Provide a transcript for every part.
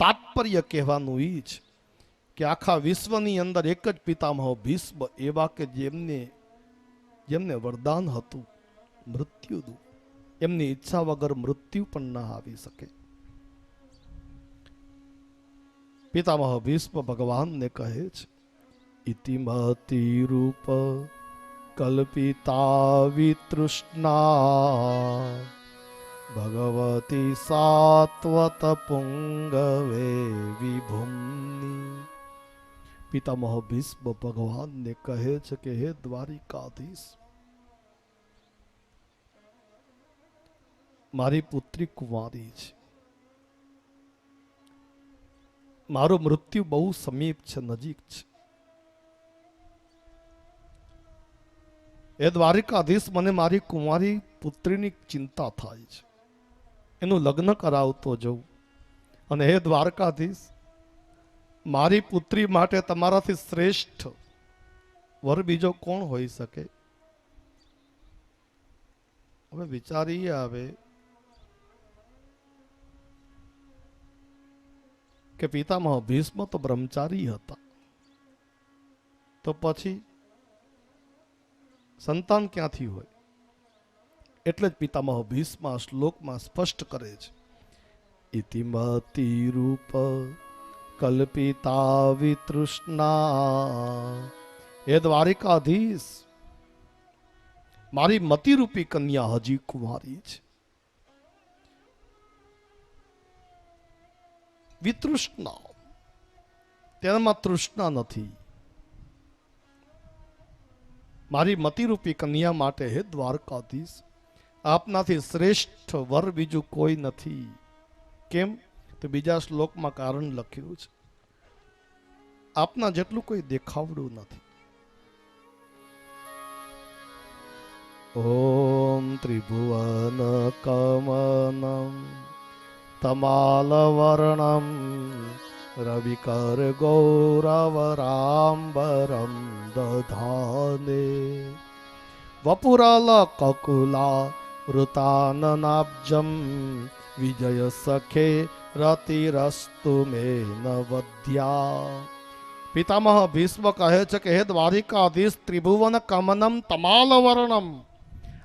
તાત્પર્ય કહેવાનું ઈ છે કે આખા વિશ્વની અંદર એક જ પિતામહ ભીષ્મ એવા કે જેમને વરદાન હતું મૃત્યુનું, એમની ઈચ્છા વગર મૃત્યુ પણ ના આવી શકે. પિતામહ ભીષ્મ ભગવાનને કહે છે, ઇતિમતિ રૂપ કલ્પિતા વિતૃષ્ણા ભગવતી સાત્વત પુંગવે વિભુમ્ની. પિતામહ ભીષ્મ ભગવાનને કહે છે કે હે દ્વારિકાધીશ, મારી પુત્રી કુંવારી છે, મારું મૃત્યુ બહુ સમીપ છે, નજીક છે. એ દ્વારિકાધીશ, મને મારી કુંવારી પુત્રીની ચિંતા થાય છે, એનું લગ્ન કરાવતો જવું. અને હે દ્વારકાધીશ, મારી પુત્રી માટે તમારાથી શ્રેષ્ઠ વર બીજો કોણ હોઈ શકે? હવે વિચારીએ આવે કે પિતામહ ભીષ્મ તો બ્રહ્મચારી હતા, તો પછી સંતાન ક્યાંથી હોય? એટલે જ પિતામહ ભીષ્મ આ શ્લોકમાં સ્પષ્ટ કરે છે, ઇતિમતિ રૂપ કલ્પિતા વિતૃષ્ણા. હે દ્વારિકાધીશ, મારી મતિરૂપી કન્યા હજી કુંવારી છે. વિતૃષ્ણા, તેનામાં તૃષ્ણા નથી. મારી મતિરૂપી કન્યા માટે હે દ્વારકાધીશ, આપનાથી શ્રેષ્ઠ વર બીજું કોઈ નથી. કેમ? તો બીજા શ્લોકમાં કારણ લખ્યું છે, આપના જેટલું કોઈ દેખાવડું નથી. ઓમ ત્રિભુવન કમનમ તમાલવર્ણમ રવિકર ગૌરવરાંબરમ દધાને વપુરલ કકુલા વૃતાનનાબ્જમ વિજય સખે રતિરસ્તુ મે નવદ્યા. પિતામહ ભીષ્મ કહે છે કે હે દ્વારિકાધીશ, ત્રિભુવન કમનમ તમાલવર્ણમ,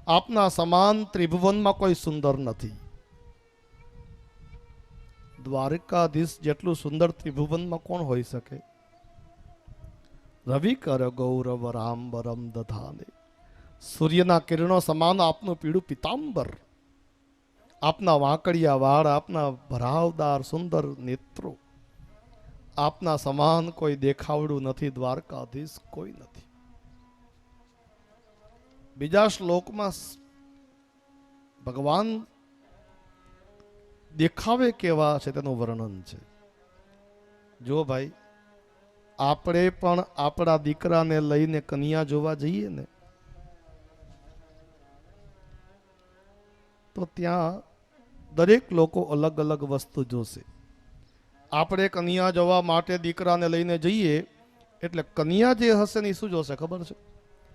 આપના સમાન ત્રિભુવનમાં કોઈ સુંદર નથી. દ્વારકાધીશ જેટલું સુંદર ત્રિભુવનમાં કોણ હોઈ શકે? રવિ કર ગૌરવ રામબરમ દધાને, સૂર્યના કિરણો સમાન આપનું પીળું પિતાંબર, આપના વાંકડિયા વાળ, આપના ભરાવદાર સુંદર નેત્રો, આપના સમાન કોઈ દેખાવડું નથી દ્વારકાધીશ, કોઈ નથી. બીજા શ્લોકમાં ભગવાન દેખાવે કેવા છે તેનું વર્ણન છે. જો ભાઈ, આપણે પણ આપણા દીકરાને લઈને કન્યા જોવા જઈએ ને, તો ત્યાં દરેક લોકો અલગ અલગ વસ્તુ જોશે. આપણે કન્યા જોવા માટે દીકરાને લઈને જઈએ એટલે કન્યા જે હશે ને શું જોશે ખબર છે?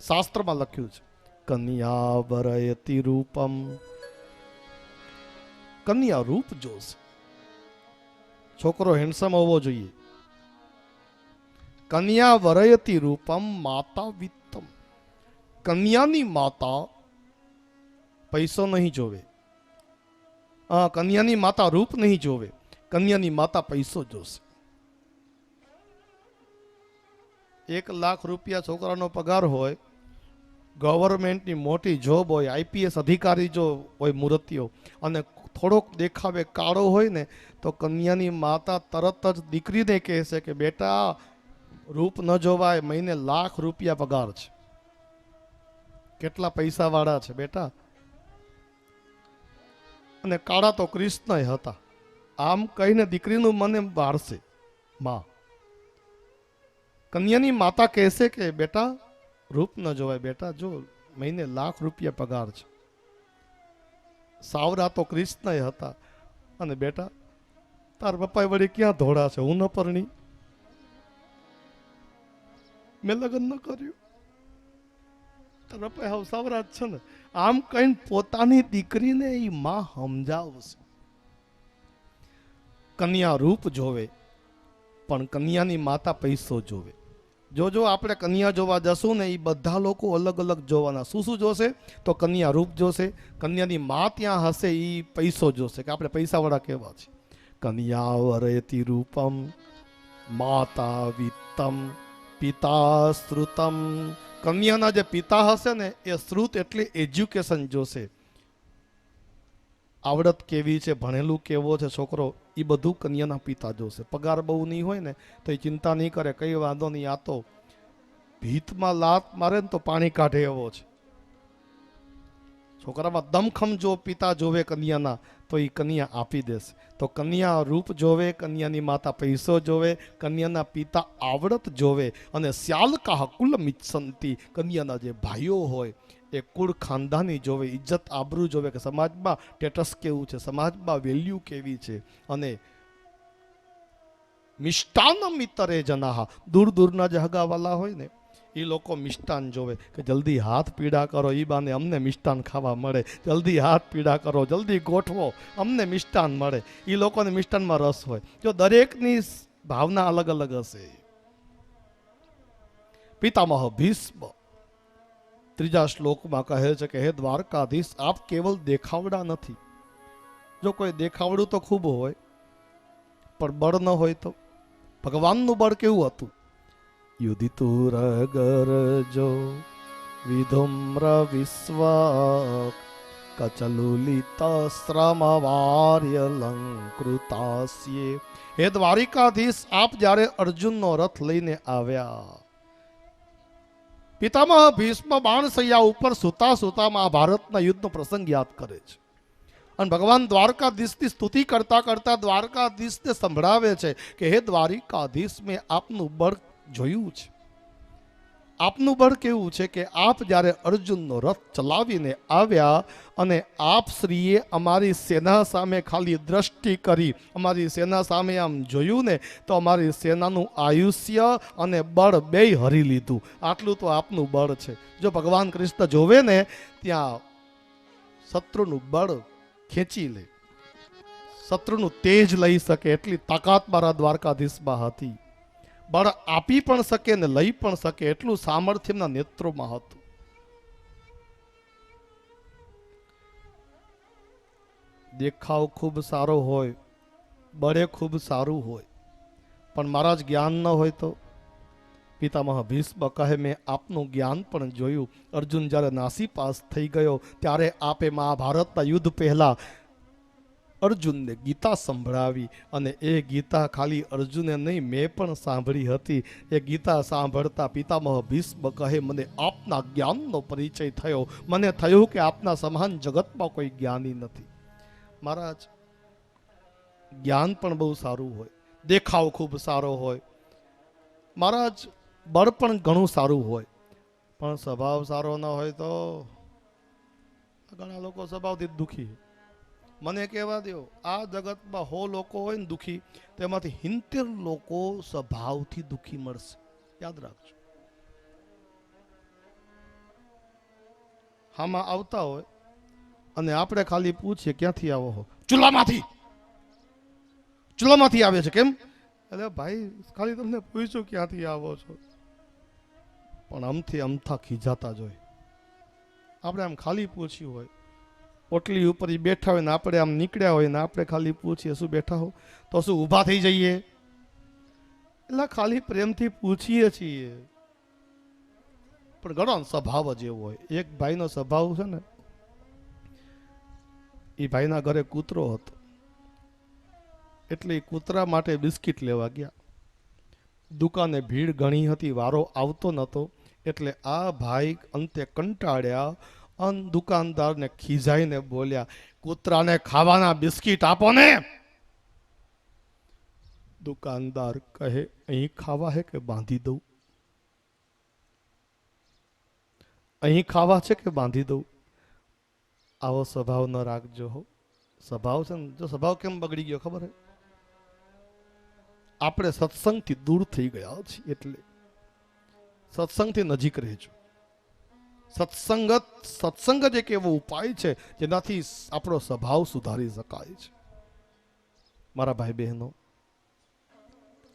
શાસ્ત્રમાં લખ્યું છે, કન્યા વરયતિ રૂપમ. કન્યા રૂપ જોશે. છોકરો હેન્ડસમ હોવો જોઈએ. કન્યા વરયતિ રૂપમ માતા વિત્તમ. કન્યાની માતા પૈસો નહીં જોવે, કન્યાની માતા રૂપ નહીં જોવે, કન્યાની માતા પૈસો જોશે. 1 લાખ રૂપિયા છોકરાનો પગાર હોય, ગવર્મેન્ટની મોટી જોબ હોય, આઈપીએસ અધિકારી જો હોય મૂર્તિઓ, અને થોડોક દેખાવે કાળો હોય ને, તો કન્યાની માતા તરત જ દીકરીને કહેશે કે બેટા રૂપ ન જોવાય, મહિને 1 લાખ રૂપિયા પગાર છે. કેટલા પૈસા વાળા છે બેટા. અને કાળા તો કૃષ્ણ હતા. આમ કહીને દીકરીનું મને બાળશે માં. કન્યાની માતા કહેશે કે બેટા રૂપ ન જોવાય, બેટા જો મહિને 1 લાખ રૂપિયા પગાર છે. સાવરા તો કૃષ્ણ હતા. અને બેટા તાર પપ્પા વળી ક્યાં ધોળા છે, હું ન પરણી, મેં લગ્ન ન કર્યું, તાર પપ્પા હાવ સાવરા જ છે ને. આમ કહીને પોતાની દીકરીને એ માં સમજાવશે. કન્યા રૂપ જોવે, પણ કન્યાની માતા પૈસો જોવે. જો આપણે કન્યા જોવા જશું ને, એ બધા લોકો અલગ અલગ જોવાના. શું જોશે? તો કન્યા રૂપ જોશે, કન્યાની મા ત્યાં હશે એ પૈસો જોશે કે આપણે પૈસાવાળા કેવા છે. કન્યા વરેતિ રૂપમ માતા વિત્તમ પિતા શ્રુતમ. કન્યાના જે પિતા હશે ને એ શ્રુત એટલે એજ્યુકેશન જોશે, આવડત કેવી છે, ભણેલું કેવો છે છોકરો, એ બધું કન્યાના પિતા જોશે. પગાર બહુ નહીં હોય ને તો એ ચિંતા નહીં કરે, કઈ વાંધો નહીં, આ તો ભીતમાં લાત મારે ને તો પાણી કાઢે એવો છે. છોકરામાં દમખમ જો પિતા જોવે કન્યાના તો એ કન્યા આપી દેશે. તો કન્યા રૂપ જોવે, કન્યાની માતા પૈસો જોવે, કન્યાના પિતા આવડત જોવે, અને શ્યાલકા કુલ મિચ્છંતી. કન્યાના જે ભાઈઓ હોય એ કુળ ખાનદાની જોવે, ઇજ્જત આબરૂ જોવે કે સમાજમાં સ્ટેટસ કેવું છે, સમાજમાં વેલ્યુ કેવી છે. અને મિષ્ટાન્નમ ઇતરે જનાહ. દૂર દૂરના જે હગાવાલા હોય ને એ લોકો મિષ્ટાન જોવે કે જલ્દી હાથ પીડા કરો, એ બાને અમને મિષ્ટાન ખાવા મળે, જલ્દી હાથ પીડા કરો, જલ્દી ગોઠવો, અમને મિષ્ટાન મળે. એ લોકોને મિષ્ટાનમાં રસ હોય. જો દરેકની ભાવના અલગ અલગ હશે. પિતામહ ભીષ્મ ત્રીજા શ્લોકમાં કહે છે કે હે દ્વારકાધીશ, આપ કેવલ દેખાવડા નથી. જો કોઈ દેખાવડું તો ખૂબ હોય પણ બળ ન હોય તો? ભગવાનનું બળ કેવું હતું? યુધિતુર ગરજો વિધુમ્ર વિશ્વ કચલુલિત શ્રમવાર્ય લંકૃતાસ્યે. હે દ્વારિકાધીશ, આપ જ્યારે અર્જુનનો રથ લઈને આવ્યા, પિતામહ ભીષ્મ બાણસૈયા ઉપર સુતા સુતા મહાભારતના યુદ્ધનો પ્રસંગ યાદ કરે છે. અને ભગવાન દ્વારકાધીશની સ્તુતિ કરતા કરતા દ્વારકાધીશને સંભળાવે છે કે હે દ્વારિકાધીશ, મેં આપનું બળ જોયું છે. આપનું બળ કેવું છે કે આપ જ્યારે અર્જુનનો રથ ચલાવીને આવ્યા અને આપ શ્રીએ અમારી સેના સામે ખાલી દ્રષ્ટિ કરી, અમારી સેના સામે આમ જોયું ને તો અમારી સેનાનું આયુષ્ય અને બળ બેય હરી લીધું. આટલું તો આપનું બળ છે. જો ભગવાન કૃષ્ણ જોવે ને ત્યાં શત્રુનું બળ ખેંચી લે, શત્રુનું તેજ લઈ શકે એટલી તાકાત મારા દ્વારકાધીશમાં હતી. બળ આપી પણ શકે ને લઈ પણ શકે એટલું સામર્થ્ય એમના નેત્રોમાં હતું. દેખાવ ખૂબ સારો હોય, બળે ખૂબ સારું હોય, પણ મહારાજ જ્ઞાન ન હોય તો? પિતામહ ભીષ્મ કહે મેં આપનું જ્ઞાન પણ જોયું. અર્જુન જ્યારે નાસીપાસ થઈ ગયો ત્યારે આપે મહાભારતના યુદ્ધ પહેલા અર્જુનને ગીતા સંભળાવી, અને એ ગીતા ખાલી અર્જુને નહીં મેં પણ સાંભળી હતી. એ ગીતા સાંભળતા પિતામહ ભીષ્મ કહે મને આપના જ્ઞાનનો પરિચય થયો. મને થયું કે આપના સમાન જગતમાં કોઈ જ્ઞાની નથી. મહારાજ જ્ઞાન પણ બહુ સારું હોય, દેખાવ ખૂબ સારો હોય, મહારાજ બળ પણ ઘણું સારું હોય, પણ સ્વભાવ સારો ન હોય તો ઘણા લોકો સ્વભાવથી દુઃખી. મને કહેવા દો, આ જગતમાં 100 લોકો હોય ને દુઃખી, તેમાંથી 70 લોકો સ્વભાવથી દુઃખી મળશે. યાદ રાખજો. આમાં આવતા હોય અને આપણે ખાલી પૂછીએ ક્યાંથી આવો હો? ચૂલામાંથી આવે છે. કેમ? એટલે ભાઈ ખાલી તમને પૂછ્યું ક્યાંથી આવો છો, પણ આમથી અમથા ખીજાતા જોઈ. આપણે આમ ખાલી પૂછ્યું હોય, ઓટલી ઉપર બેઠા હોય ને આપણે આમ નીકળ્યા હોય ને આપણે ખાલી પૂછીએ શું બેઠા હો, તો શું ઊભા થઈ જઈએ? એટલે ખાલી પ્રેમથી પૂછીએ છીએ, પણ ઘણો સ્વભાવ જ એવો હોય. એક ભાઈનો સ્વભાવ છે ને, એ ભાઈના ઘરે કૂતરો હતો, એટલે એ કૂતરા માટે બિસ્કિટ લેવા ગયા. દુકાને ભીડ ઘણી હતી, વારો આવતો નહોતો, એટલે આ ભાઈ અંતે કંટાળ્યા અને દુકાનદારને ખીજાઈને બોલ્યા, કૂતરાને ખાવાના બિસ્કિટ આપો ને. દુકાનદાર કહે અહીં ખાવા હે કે બાંધી દઉં? અહીં ખાવા છે કે બાંધી દઉં? આવો સ્વભાવ ન રાખજો હો. સ્વભાવ છે ને, જો સ્વભાવ કેમ બગડી ગયો ખબર હે? આપણે સત્સંગથી દૂર થઈ ગયા છીએ, એટલે સત્સંગથી નજીક રહેજો. સત્સંગ જ એક એવો ઉપાય છે જેનાથી આપણો સ્વભાવ સુધારી શકાય છે. મારા ભાઈ બહેનો,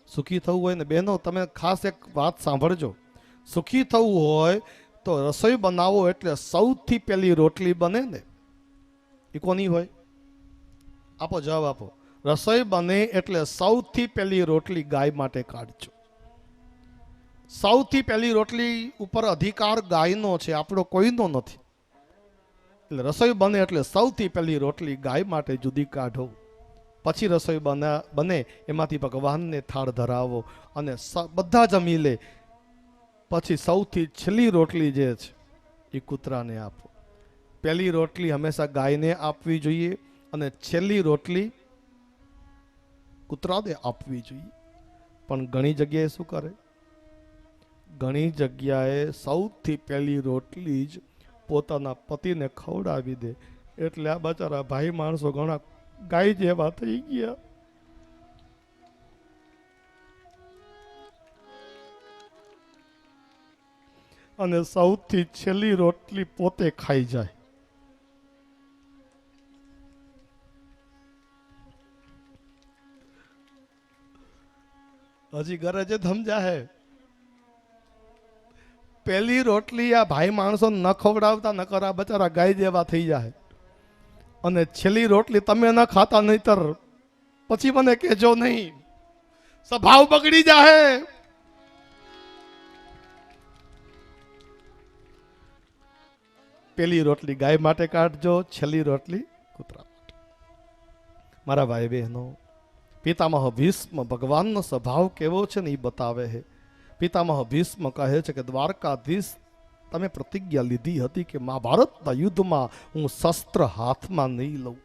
સુખી થવું હોય ને બહેનો, તમે ખાસ એક વાત સાંભળજો. સુખી થવું હોય તો રસોઈ બનાવો એટલે સૌથી પહેલી રોટલી બને ને એ કોની હોય? આપો જવાબ આપો. રસોઈ બને એટલે સૌથી પહેલી રોટલી ગાય માટે કાઢજો. સૌથી પહેલી રોટલી ઉપર અધિકાર ગાયનો છે, આપણો કોઈનો નથી. એટલે રસોઈ બને એટલે સૌથી પહેલી રોટલી ગાય માટે જુદી કાઢો. પછી રસોઈ બને એમાંથી ભગવાનને થાળ ધરાવો અને બધા જમી લે. પછી સૌથી છેલ્લી રોટલી જે છે એ કૂતરાને આપો. પહેલી રોટલી હંમેશા ગાયને આપવી જોઈએ અને છેલ્લી રોટલી કૂતરાને આપવી જોઈએ. પણ ઘણી જગ્યાએ શું કરે? ઘણી જગ્યાએ સૌથી પહેલી રોટલી જ પોતાના પતિને ખવડાવી દે. એટલે આ બચારા ભાઈ માણસો ઘણા ગાય જેવા થઈ ગયા. અને સૌથી છેલ્લી રોટલી પોતે ખાઈ જાય. હજી ઘરે જે સમજા હે, પહેલી રોટલી આ ભાઈ માણસો ન ખવડાવતા ન કરા બચારા ગાય જેવા થઈ જાય. અને છેલ્લી રોટલી તમે ન ખાતા, નહીતર પછી મને કહેજો નહીં, સ્વભાવ બગડી જાય. પહેલી રોટલી ગાય માટે કાઢજો, છેલ્લી રોટલી કૂતરા માટે. મારા ભાઈ બહેનો, પિતામહ ભીષ્મ ભગવાનનો સ્વભાવ કેવો છે ને એ બતાવે છે. પિતામહ ભીષ્મ કહે છે કે દ્વારકાધીશ, તમે પ્રતિજ્ઞા લીધી હતી કે મહાભારતના યુદ્ધમાં હું શસ્ત્ર હાથમાં નહીં લઉં.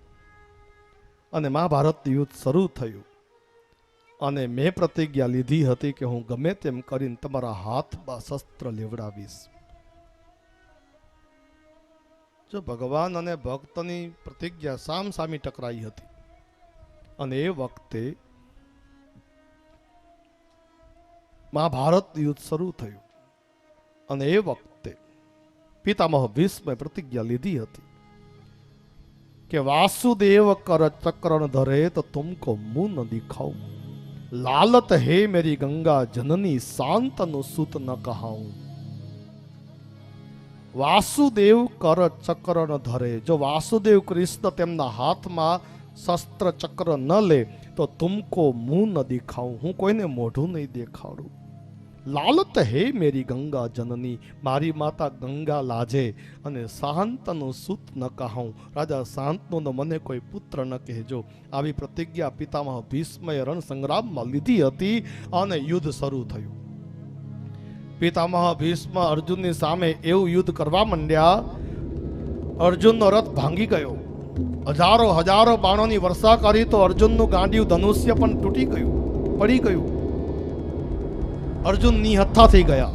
અને મહાભારતનું યુદ્ધ શરૂ થયું અને મેં પ્રતિજ્ઞા લીધી હતી કે હું ગમે તેમ કરીને તમારા હાથમાં શસ્ત્ર લેવડાવીશ. જો ભગવાન અને ભક્તની પ્રતિજ્ઞા સામસામી ટકરાઈ હતી. અને એ વખતે મહાભારત યુદ્ધ શરૂ થયું અને એ વખતે પિતામહ ભીષ્મે પ્રતિજ્ઞા લીધી હતી કે વાસુદેવ કર ચક્રણ ધરે તો તુમકો મુંહ ન દિખાઉં, લાલત હે મેરી ગંગા જનની શાંતનું સૂત ન કહાઉં. વાસુદેવ કર ચક્રણ ધરે, જો વાસુદેવ કૃષ્ણ તેમના હાથમાં શસ્ત્ર ચક્ર ન લે તો તુમકો મુંહ ન દિખાઉં, હું કોઈને મોઢું નહીં દેખાડું. લાલત હે મેરી ગંગા જનની, મારી માતા ગંગા લાજે. અને શાંતનું સૂત ન કહાઉં, રાજા શાંતનું મને કોઈ પુત્ર ન કહેજો. આવી પ્રતિજ્ઞા પિતામહ ભીષ્મએ રણ સંગ્રામમાં લીધી હતી અને યુદ્ધ શરૂ થયું. પિતામહ ભીષ્મ અર્જુનની સામે એવું યુદ્ધ કરવા માંડ્યા, અર્જુનનો રથ ભાંગી ગયો. હજારો બાણોની વર્ષા કરી તો અર્જુનનું ગાંડિયું ધનુષ્ય પણ તૂટી ગયું, પડી ગયું. અર્જુન નિહત્થા થઈ ગયા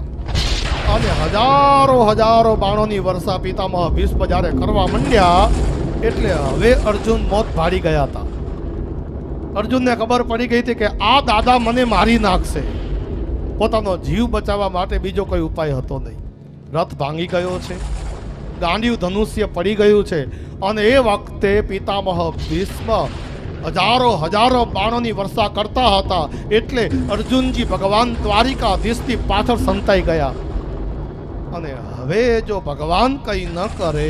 અને હજારો બાણોની વર્ષા પિતામહ ભીષ્મ જ્યારે કરવા માંડ્યા એટલે હવે અર્જુન મોત ભાડી ગયા હતા. અર્જુનને ખબર પડી ગઈ હતી કે આ દાદા મને મારી નાખશે. પોતાનો જીવ બચાવવા માટે બીજો કોઈ ઉપાય હતો નહીં. રથ ભાંગી ગયો છે, ગાંડિયું ધનુષ્ય પડી ગયું છે અને એ વખતે પિતામહ ભીષ્મ હજારો બાણોની વર્ષા કરતા હતા. એટલે અર્જુનજી ભગવાન દ્વારિકાધીશથી પાછળ સંતાઈ ગયા. અને હવે જો ભગવાન કંઈ ન કરે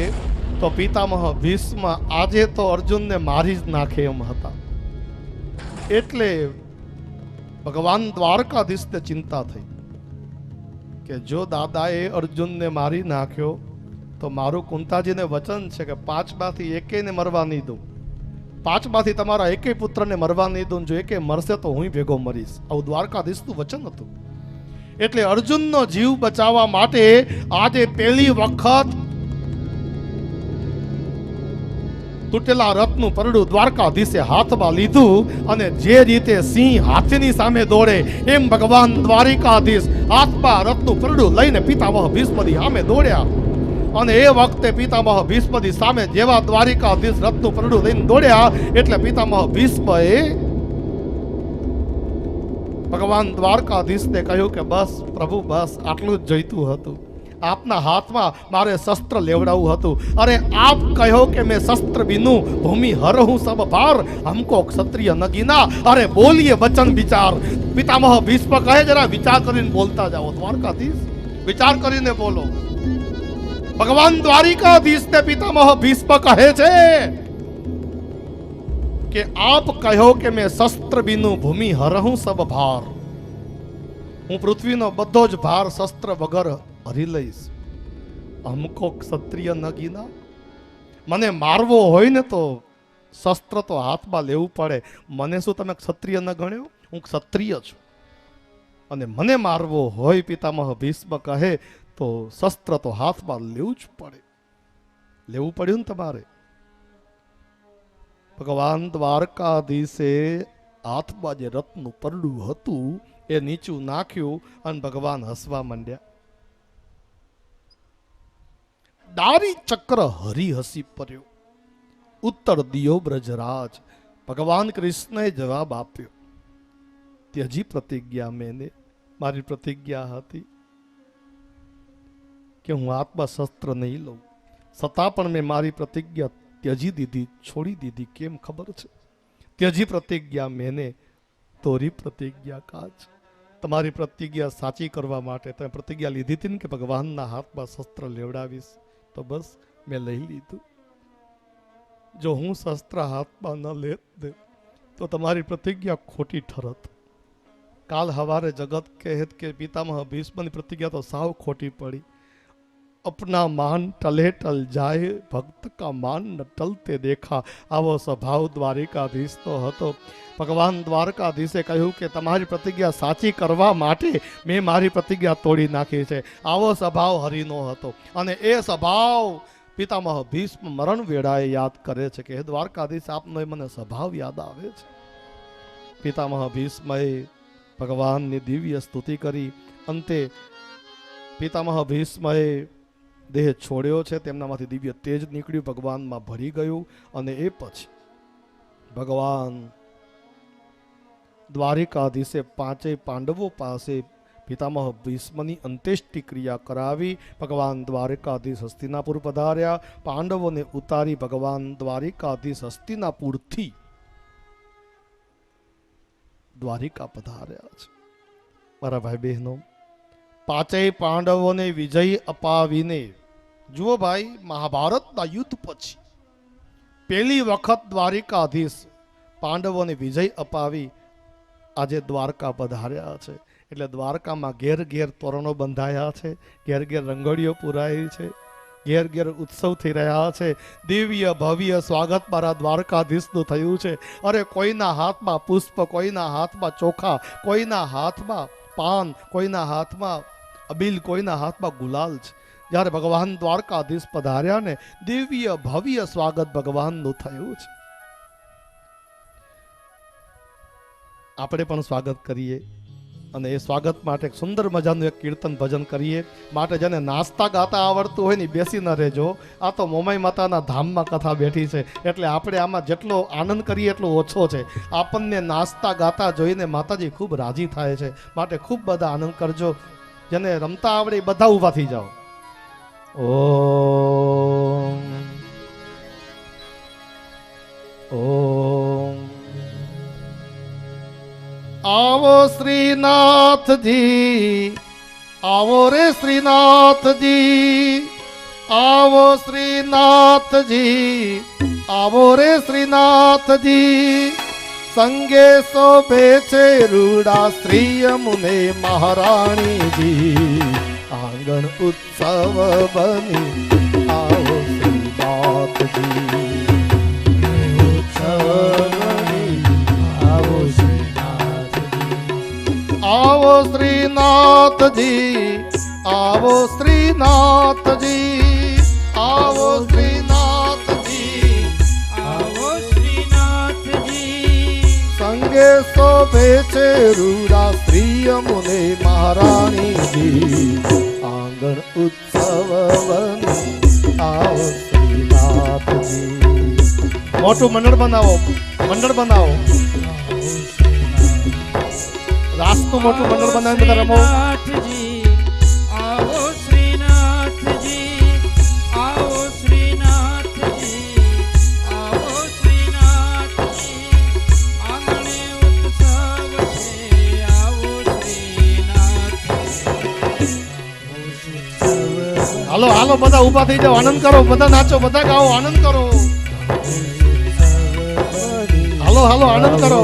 તો પિતામહ ભીષ્મ આજે તો અર્જુનને મારી જ નાખે એમ હતા. એટલે ભગવાન દ્વારકાધીશને ચિંતા થઈ કે જો દાદાએ અર્જુનને મારી નાખ્યો તો મારું કુંતાજીને વચન છે કે 5માંથી એકેયને મરવા નહીં દઉં. 5માંથી તમારા એકેય પુત્રને મરવા નહીં દઉં. જો એકે મરશે તો હું ભેગો મરીશ. આવું દ્વારકાધીશનું વચન હતું. એટલે અર્જુનનો જીવ બચાવવા માટે આજે પહેલી વખત તૂટેલા રથનું પરડું દ્વારકાધીશે હાથમાં લીધું અને જે રીતે સિંહ હાથીની સામે દોડે એમ ભગવાન દ્વારિકાધીશ હાથમાં રથનું પરડું લઈને પિતામહ ભીષ્મની સામે દોડ્યા. અને એ વખતે પિતામહ ભીષ્મની સામે જેવા દ્વારિકાધીશ રથનું પરડું લઈને દોડ્યા એટલે પિતામહ ભીષ્મએ ભગવાન દ્વારકાધીશને કહ્યું કે બસ પ્રભુ, બસ આટલું જ જોઈતું હતું. આપના હાથમાં મારે શસ્ત્ર લેવડાવવું હતું. અરે આપ કહો કે મેં શસ્ત્ર બીનું ભૂમિ હરહું સબ ભાર, હમકો ક્ષત્રિય ન ગીના. અરે બોલીએ વચન વિચાર. પિતામહ ભીષ્મ કહે જરા વિચાર કરીને બોલતા જાઓ. દ્વારકાધીશ વિચાર કરીને બોલો. ભગવાન દ્વારિકાધીશ ને પિતામહ ભીષ્મ કહે છે કે આપ કહો કે મેં શસ્ત્ર બીનું ભૂમિ હરહું સબ ભાર. હું પૃથ્વીનો બધો જ ભાર શસ્ત્ર વગર હરી લઈશ. અમકો ક્ષત્રિય ન ગીના. મને મારવો હોય ને તો શસ્ત્ર તો હાથમાં લેવું પડે. મને શું તમે ક્ષત્રિય ન ગણ્યો? હું ક્ષત્રિય છું અને મને મારવો હોય પિતામહ ભીષ્મ કહે તો શસ્ત્ર તો હાથમાં લેવું જ પડે. લેવું પડ્યું ને તમારે. ભગવાન દ્વારકાધીશે હાથમાં જે રત્નનું પરડું હતું એ નીચું નાખ્યું અને ભગવાન હસવા માંડ્યા. દારી ચક્ર હરી હસી પડ્યો. ઉત્તર દિયો બ્રજરાજ. ભગવાન કૃષ્ણએ જવાબ આપ્યો, ત્યજી પ્રતિજ્ઞા મેને. મારી પ્રતિજ્ઞા હતી કે હું હાથમાં શસ્ત્ર નહીં લઉં, છતાં પણ મેં મારી પ્રતિજ્ઞા ત્યજી દીધી, છોડી દીધી. કેમ ખબર છે? ત્યજી પ્રતિજ્ઞા મેને તોરી પ્રતિજ્ઞા કાજ. તમારી પ્રતિજ્ઞા સાચી કરવા માટે તમે પ્રતિજ્ઞા લીધી હતી ને કે ભગવાનના હાથમાં શસ્ત્ર લેવડાવીશ, તો બસ મેં લઈ લીધું. જો હું શસ્ત્ર હાથમાં ન લેત તો તમારી પ્રતિજ્ઞા ખોટી ઠરત. કાલ હવારે જગત કહેત કે પિતામહ ભીષ્મની પ્રતિજ્ઞા તો સાવ ખોટી પડી. अपना मान टले टल जाए, भक्त का मान न टलते देखा. આવો સ્વભાવ દ્વારિકાધીશનો હતો. ભગવાન દ્વારકાધીશે કહ્યું કે તમારી પ્રતિજ્ઞા સાચી કરવા માટે મેં મારી પ્રતિજ્ઞા તોડી નાખી છે. આવો સ્વભાવ હરિનો હતો અને એ સ્વભાવ પિતામહ ભીષ્મ મરણ વેળાએ યાદ કરે છે કે હે દ્વારકાધીશ, આપનો મને સ્વભાવ યાદ આવે છે. પિતામહ ભીષ્મએ ભગવાનની દિવ્ય સ્તુતિ કરી. અંતે પિતામહ ભીષ્મએ દેહ છોડ્યો છે. તેમનામાંથી દિવ્ય તેજ નીકળ્યું, ભગવાનમાં ભરી ગયું અને એ પછી ભગવાન દ્વારિકાધીશે પાંચેય પાંડવો પાસે પિતામહ ભીષ્મની અંત્યેષ્ટિ ક્રિયા કરાવી. ભગવાન દ્વારિકાધીશ હસ્તિનાપુર પધાર્યા. પાંડવોને ઉતારી ભગવાન દ્વારિકાધીશ હસ્તિનાપુરથી દ્વારિકા પધાર્યા છે. મારા ભાઈ બહેનો, પાંચેય પાંડવોને વિજય અપાવીને, જુઓ ભાઈ, મહાભારતના યુદ્ધ પછી પહેલી વખત દ્વારિકાધીશ પાંડવોને વિજય અપાવી આજે દ્વારકા પધાર્યા છે. એટલે દ્વારકામાં ઘેર ઘેર તોરણો બંધાયા છે, ઘેર ઘેર રંગોળીઓ પુરાઈ છે, ઘેર ઘેર ઉત્સવ થઈ રહ્યા છે. દિવ્ય ભવ્ય સ્વાગત મારા દ્વારકાધીશનું થયું છે. અરે કોઈના હાથમાં પુષ્પ, કોઈના હાથમાં ચોખા, કોઈના હાથમાં પાન, કોઈના હાથમાં અબીલ, કોઈના હાથમાં ગુલાલ છે. જ્યારે ભગવાન દ્વારકાધીશ પધાર્યા ને દિવ્ય ભવ્ય સ્વાગત ભગવાનનું થયું છે. આપણે પણ સ્વાગત કરીએ અને એ સ્વાગત માટે એક સુંદર મજાનું એક કીર્તન ભજન કરીએ. માટે જેને નાસ્તા ગાતા આવડતું હોય ને બેસી ન રહેજો. આ તો મોમાઈ માતાના ધામમાં કથા બેઠી છે એટલે આપણે આમાં જેટલો આનંદ કરીએ એટલો ઓછો છે. આપણને નાસ્તા ગાતા જોઈને માતાજી ખૂબ રાજી થાય છે. માટે ખૂબ બધા આનંદ કરજો. જેને રમતા આવડે એ બધા ઊભા થઈ જાઓ. ઓમ ઓમ. આવો શ્રીનાથજી, આવો રે શ્રીનાથજી, આવો શ્રીનાથજી, આવો રે શ્રીનાથજી. સંગે શોભે છે રૂડા શ્રી યમુને મહારાણીજી. આંગણ ઉત્સવ બની આવો શ્રીનાથજી. ઉત્સવ બની આવો આવો શ્રીનાથજી, આવો શ્રીનાથજી, આવો શ્રીનાથજી, આવો શ્રીનાથજી. સંગે શોભે છે રૂડા શ્રી યમુને મહારાણીજી. આંગણ ઉત્સવ બની આવો શ્રીનાથજી. મોટું મંડળ બનાવો, મંડળ બનાવો. રાસનું મોટું મંડળ બનાવીને બધા રમો. આવો શ્રીનાથજી, આવો શ્રીનાથ. હાલો બધા ઊભા થઈ જાઓ, આનંદ કરો, બધા નાચો, બધા ગાઓ, આનંદ કરો. હાલો હાલો આનંદ કરો.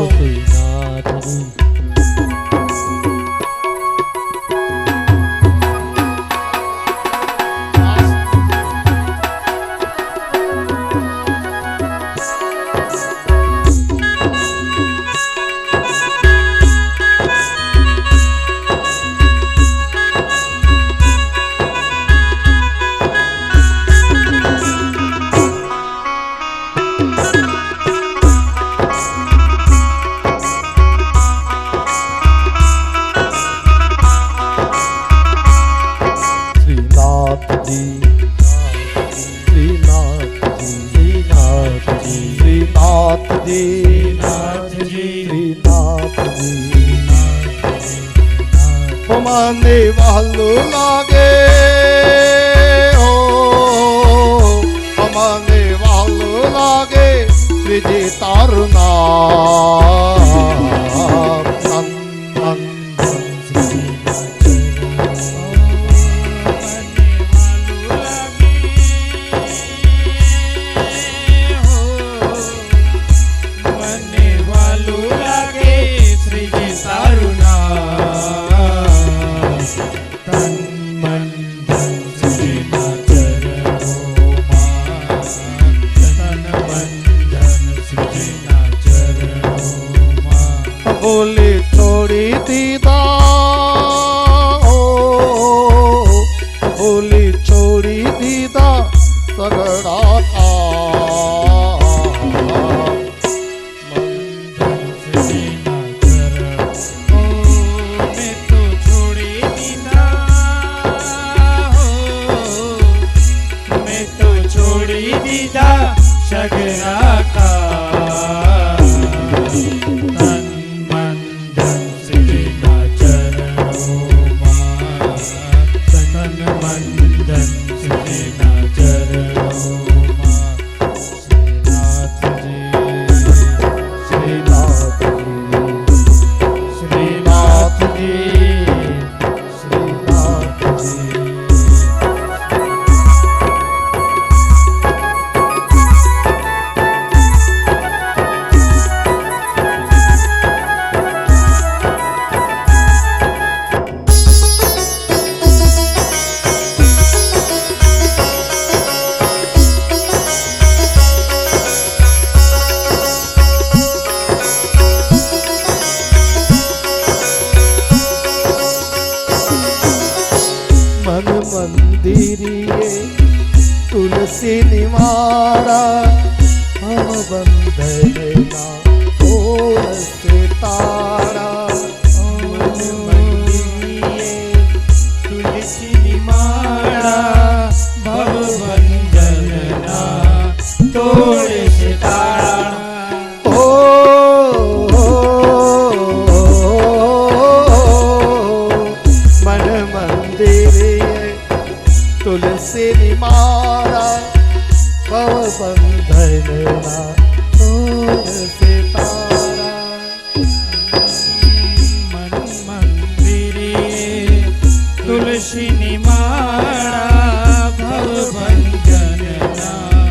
મને વહાલું લાગે, મને વહાલું લાગે શ્રીજી તારું નામ. બોલી છોડી દીધા, બોલી છોડી દીધા સગડા છોડી દીધા સગરા કા તન મન ધન શ્રીના ચરણોમાં, તન મન ધન શ્રીના ચરણોમાં. શ્રીનાથજી, શ્રીનાથજી, શ્રીનાથજી. મંદિરીએ તુલસીની માળા, હમ બંધના તોડશે તાળા. મંદિરીએ તુલસીની માળા, ભવબંધનના તોડશે તાળા. મન મંદિરે તુલસીની માળા, ભવબંધનના તોડશે તાળા. મન મંદિરે તુલસીની માળા, ભવબંધનના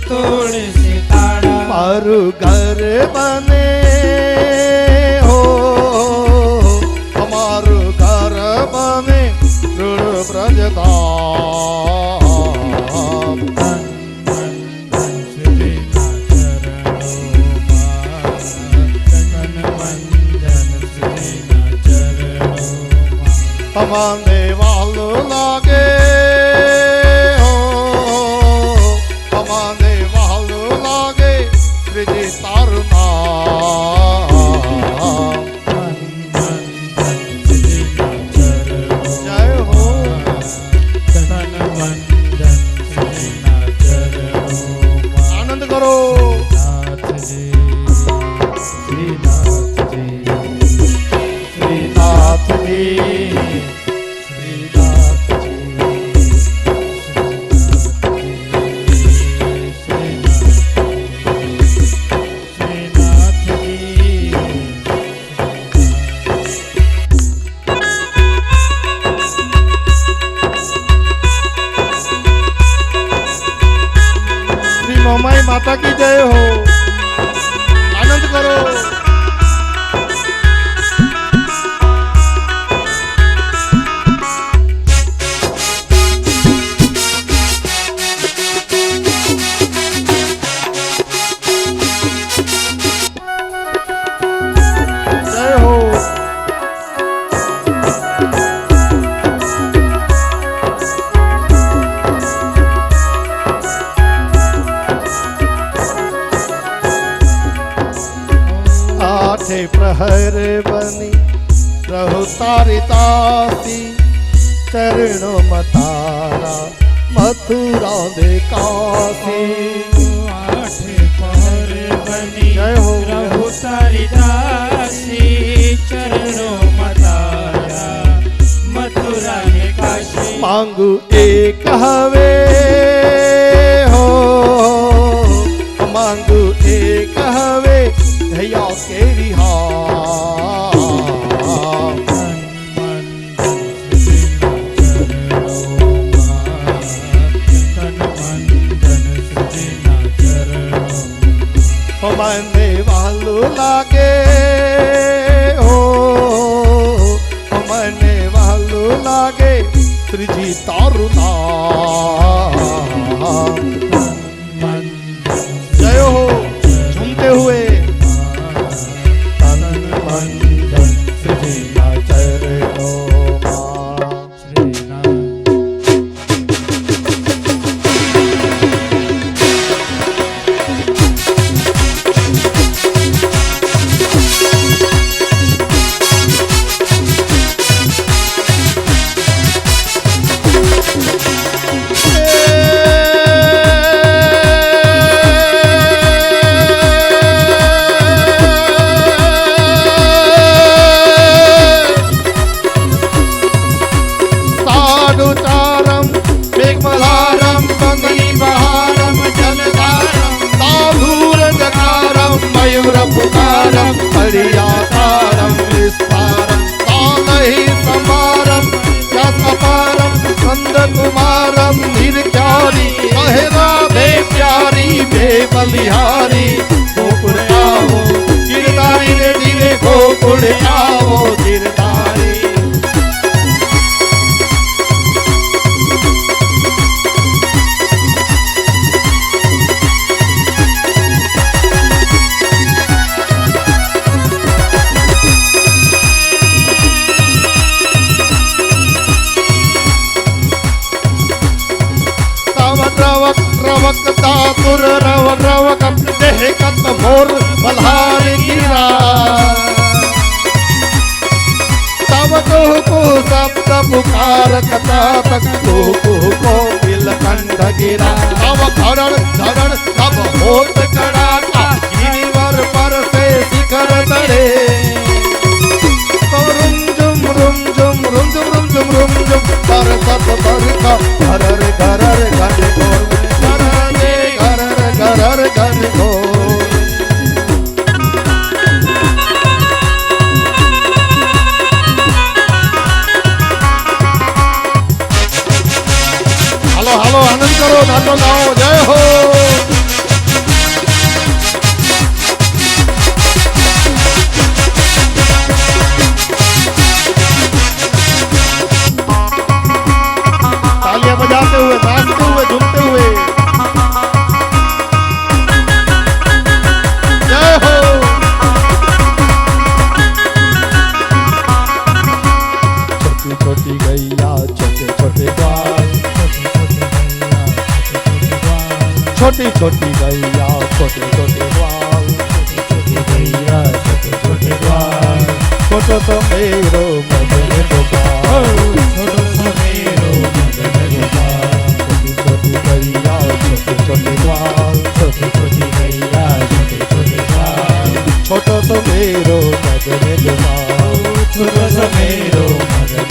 તોડશે તાળા. મારું ઘર બને હો, અમારું ઘર બને ઋણ બ્રજધામ. તમને વાલું લાગે, તમને વાલું લાગે શ્રીજી તારું નામ. જય હો આનંદ કરો. माथे प्रहर बनी रहु तारी दासी चरणों मतारा मथुरा दे काशी आठे पहर बनी जय हो। रहु तारी दासी चरणों मतारा मथुरा ने काशी मांगू एक हवे हो मांगू एक हवे धैया केरी हा મને વાલું લાગે હો મને વાલું લાગે શ્રીજી તારું નામ જય હો झूमते हुए तन मन धन श्रीजी ना चरणों पुकारम हरियाकारम विस्तारम तालहि समारम यशपारम नंद कुमारम निर्चारी कहे राधे प्यारी बेबलिहारी गोकुल आओ गिरधारी रे धीरे गोकुल आओ गिरधारी दातुर रव रव कत देह कत मोर बल्हार गिरा तब को शब्द पुकार कथा तक को बिलखंड गिरा तब धरण धरण तब होत कड़ाका गिरिवर पर से शिखर तरे रुम झुम पर सत बरका घरर घरर घन घोर घर घन को हालो हालो आनंद करो नाचो गाओ जय हो तालियां बजाते हुए नाचते हुए झूमते हुए छोटी गैया छोटे छोटे ग्वाल छोटी छोटी गैया छोटे छोटे ग्वाल छोटो तो मेरो मदन गोपाल छोटो तो मेरो मदन गोपाल छोटी छोटी गैया छोटे छोटे ग्वाल छोटी छोटी गैया छोटे छोटे ग्वाल छोटो तो मेरो मदन गोपाल छोटो तो मेरो मदन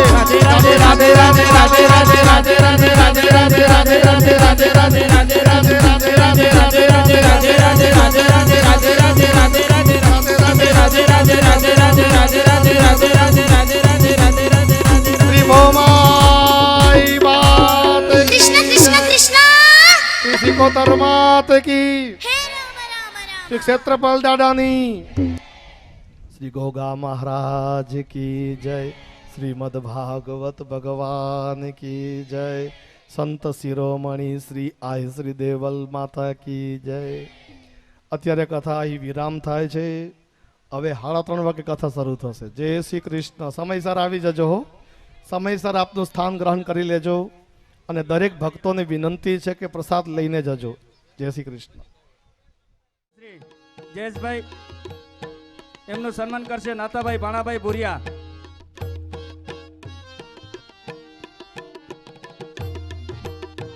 की श्री क्षेत्रपाल दादानी श्री गोगा महाराज की जय श्रीमद भागवत भगवान की जय संत शिरोमणि श्री आय श्री देवल माता की जय। અત્યારે કથા અહીં વિરામ થાય છે। હવે 3:30 વાગે કથા શરૂ થશે। જય શ્રી કૃષ્ણ। સમયસર આવી જજો હો, સમયસર આપનું સ્થાન ગ્રહણ કરી લેજો અને દરેક ભક્તોને વિનંતી છે કે પ્રસાદ લઈને જજો। જય શ્રી કૃષ્ણ। શ્રી જયેશભાઈ એમનું સન્માન કરશે નાતાભાઈ ભાણાભાઈ ભુરિયા।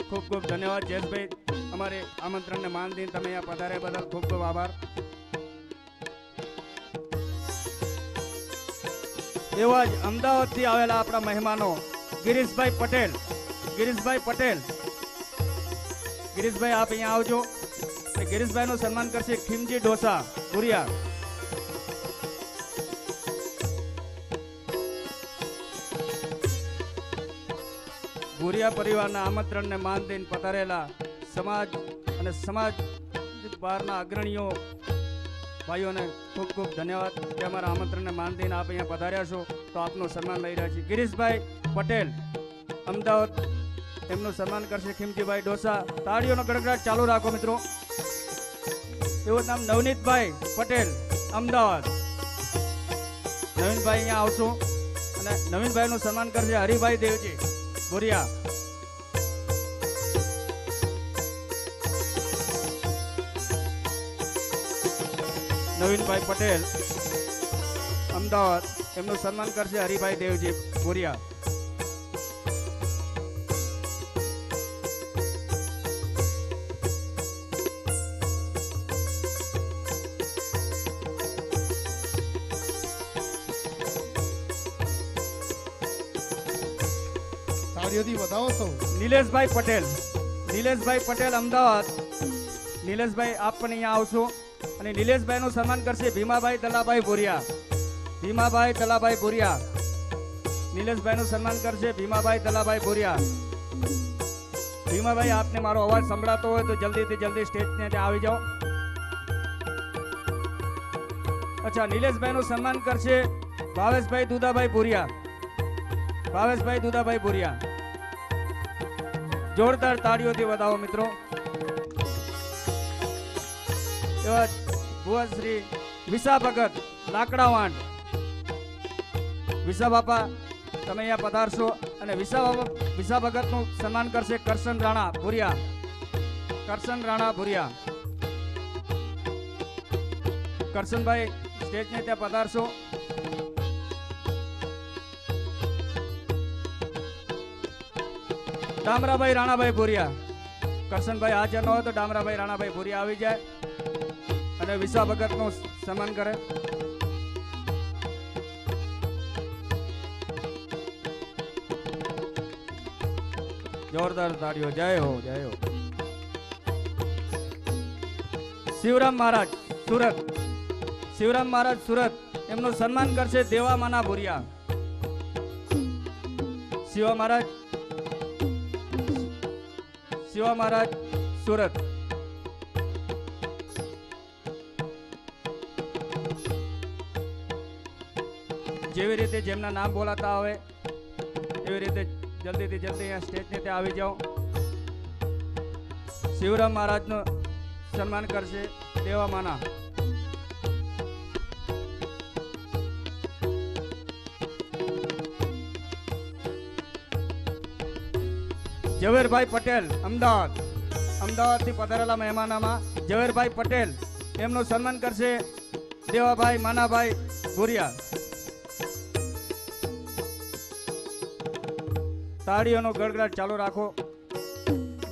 ખૂબ ખૂબ ધન્યવાદ જયેશભાઈ, અમારે આમંત્રણને માન દઈને તમે અહીંયા પધાર્યા બદલ ખૂબ ખૂબ આભાર। એવા જ અમદાવાદથી આવેલા આપણા મહેમાનો ગિરીશભાઈ પટેલ, ગિરીશભાઈ પટેલ, ગિરીશભાઈ આપ અહીંયા આવજો। गिरीशभाई सम्मान करશે खिमजी ढोसा भुरिया। ભુરિયા પરિવારના આમંત્રણને માન દઈને પધારેલા સમાજ અને સમાજ બહારના અગ્રણીઓ ભાઈઓને ખૂબ ખૂબ ધન્યવાદ કે અમારા આમંત્રણને માન દઈને આપ અહીંયા પધાર્યા છો, તો આપનું સન્માન લઈ રહ્યા છીએ। ગિરીશભાઈ પટેલ અમદાવાદ, એમનું સન્માન કરશે ખિમજીભાઈ ઢોસા। તાળીઓનો ગડગડાટ ચાલુ રાખો મિત્રો। એવું નામ નવનીતભાઈ પટેલ અમદાવાદ, નવીનભાઈ અહીંયા આવશો અને નવીનભાઈનું સન્માન કરશે હરિભાઈ દેવજી ભુરિયા। નવીનભાઈ પટેલ અમદાવાદ, એમનું સન્માન કરશે હરિભાઈ દેવજી ભુરિયા। નિલેશભાઈ પટેલ, નિલેશભાઈ પટેલ અમદાવાદ, નિલેશભાઈ આપ પણ અહીંયા આવશો અને નિલેશભાઈનું સન્માન કરશે ભીમાભાઈ દલાભાઈ ભુરિયા। ભીમાભાઈ દલાભાઈ ભુરિયા, નિલેશભાઈનું સન્માન કરશે ભીમાભાઈ દલાભાઈ ભુરિયા। ભીમાભાઈ આપને મારો અવાજ સંભળાતો હોય તો જલ્દીથી જલ્દી સ્ટેજને ત્યાં આવી જાઓ। અચ્છા, નિલેશભાઈનું સન્માન કરશે ભાવેશભાઈ દુદાભાઈ ભુરિયા। ભાવેશભાઈ દુદાભાઈ ભુરિયા, જોરદાર તાળીઓથી વધાવો મિત્રો। એવા ભુવા શ્રી વિસા ભગત લાકડાવાંડ, વિસા બાપા તમે અહીંયા પધારશો અને વિસા ભગતનું સન્માન કરશે કરશન રાણા ભુરિયા। કરશન રાણા ભુરિયા, કરશનભાઈ સ્ટેજને ત્યાં પધારશો। ડામરાભાઈ રાણાભાઈ ભુરિયા, કરશનભાઈ હાજર ન હોય તો ડામરાભાઈ રાણાભાઈ ભુરિયા આવી જાય અને વિસા ભગતનું સન્માન કરે। જોરદાર તાળીઓ, જય હો, જય હો। શિવરામ મહારાજ સુરત, શિવરામ મહારાજ સુરત, એમનું સન્માન કરશે દેવામાના ભુરિયા। શિવા મહારાજ, શિવા મહારાજ સુરત। જેવી રીતે જેમના નામ બોલાતા આવે એવી રીતે જલ્દીથી જલ્દી અહીંયા સ્ટેજને ત્યાં આવી જાઓ। શિવરામ મહારાજનું સન્માન કરશે દેવામાના। ઝવેરભાઈ પટેલ અમદાવાદ, અમદાવાદથી પધારેલા મહેમાનોમાં ઝવેરભાઈ પટેલ, એમનું સન્માન કરશે દેવાભાઈ માનાભાઈ ભુરિયા। તાળીઓનો ગડગડાટ ચાલુ રાખો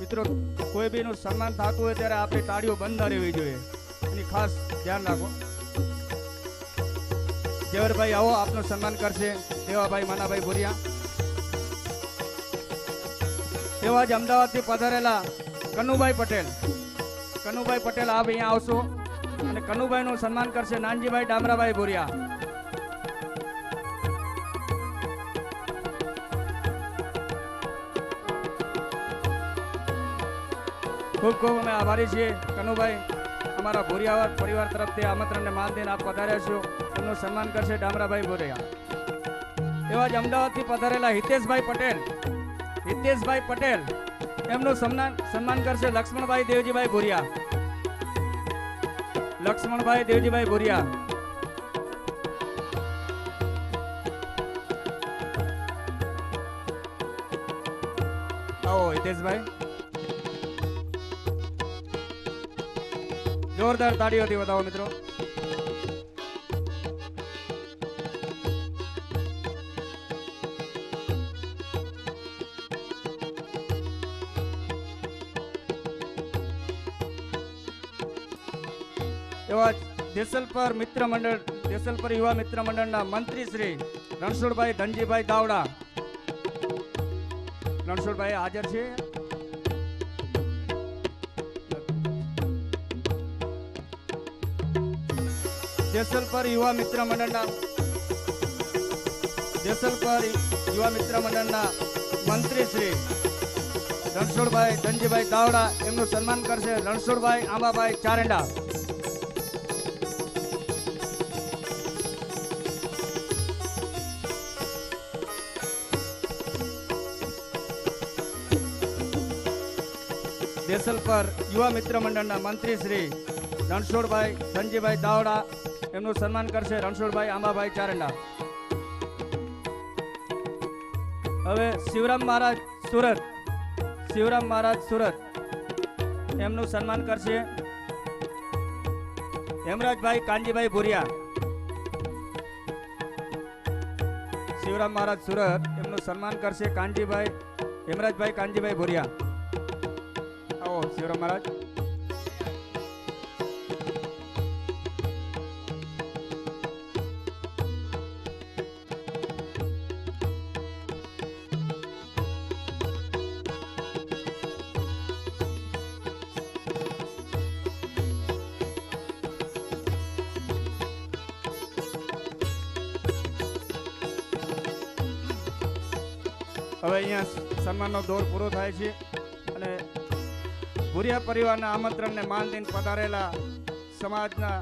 મિત્રો। કોઈ બીનું સન્માન થતું હોય ત્યારે આપણે તાળીઓ બંધ ન રહેવી જોઈએ, એની ખાસ ધ્યાન રાખો। ઝવેરભાઈ આવો, આપનું સન્માન કરશે દેવાભાઈ માનાભાઈ ભુરિયા। એવા જ અમદાવાદથી પધારેલા કનુભાઈ પટેલ, કનુભાઈ પટેલ આપ અહીંયા આવશો અને કનુભાઈનું સન્માન કરશે નાનજીભાઈ ડામરાભાઈ ભુરિયા। ખૂબ ખૂબ અમે આભારી છીએ કનુભાઈ, અમારા ભોરિયાવાર પરિવાર તરફથી આમંત્રણને માન દઈને આપ પધાર્યા છો. એમનું સન્માન કરશે ડામરાભાઈ ભોરિયા. એવા જ અમદાવાદથી પધારેલા હિતેશભાઈ પટેલ એમનું સન્માન કરશે લક્ષ્મણભાઈ દેવજીભાઈ ભોરિયા. આવો હિતેશભાઈ, જોરદાર તાળીઓથી વધાવો મિત્રો. એવા દેસલપર યુવા મિત્ર મંડળના મંત્રી શ્રી રણછોડભાઈ ધનજીભાઈ દાવડા. રણછોડભાઈ હાજર છે. દેસલપર યુવા મિત્ર મંડળના મંત્રી શ્રી રણછોડભાઈ ધનજીભાઈ દાવડા એમનું સન્માન કરશે રણછોડભાઈ આંબાભાઈ ચારેંડા. દેસલપર યુવા મિત્ર મંડળના મંત્રી શ્રી રણછોડભાઈ ધનજીભાઈ દાવડા એમનું સન્માન કરશે રણછોડભાઈ આંબાભાઈ ચારેંડા. હવે શિવરામ મહારાજ સુરત એમનું સન્માન કરશે હેમરાજભાઈ કાનજીભાઈ ભોરિયા. શિવરામ મહારાજ સુરત એમનું સન્માન કરશે હેમરાજભાઈ કાનજીભાઈ ભોરિયા. આવો શિવરામ મહારાજ. હવે અહીંયા સન્માનનો દોર પૂરો થાય છે અને ભોરિયા પરિવારના આમંત્રણને માન દઈને પધારેલા સમાજના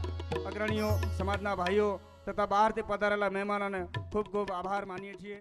અગ્રણીઓ, સમાજના ભાઈઓ તથા બહારથી પધારેલા મહેમાનોને ખૂબ ખૂબ આભાર માનીએ છીએ.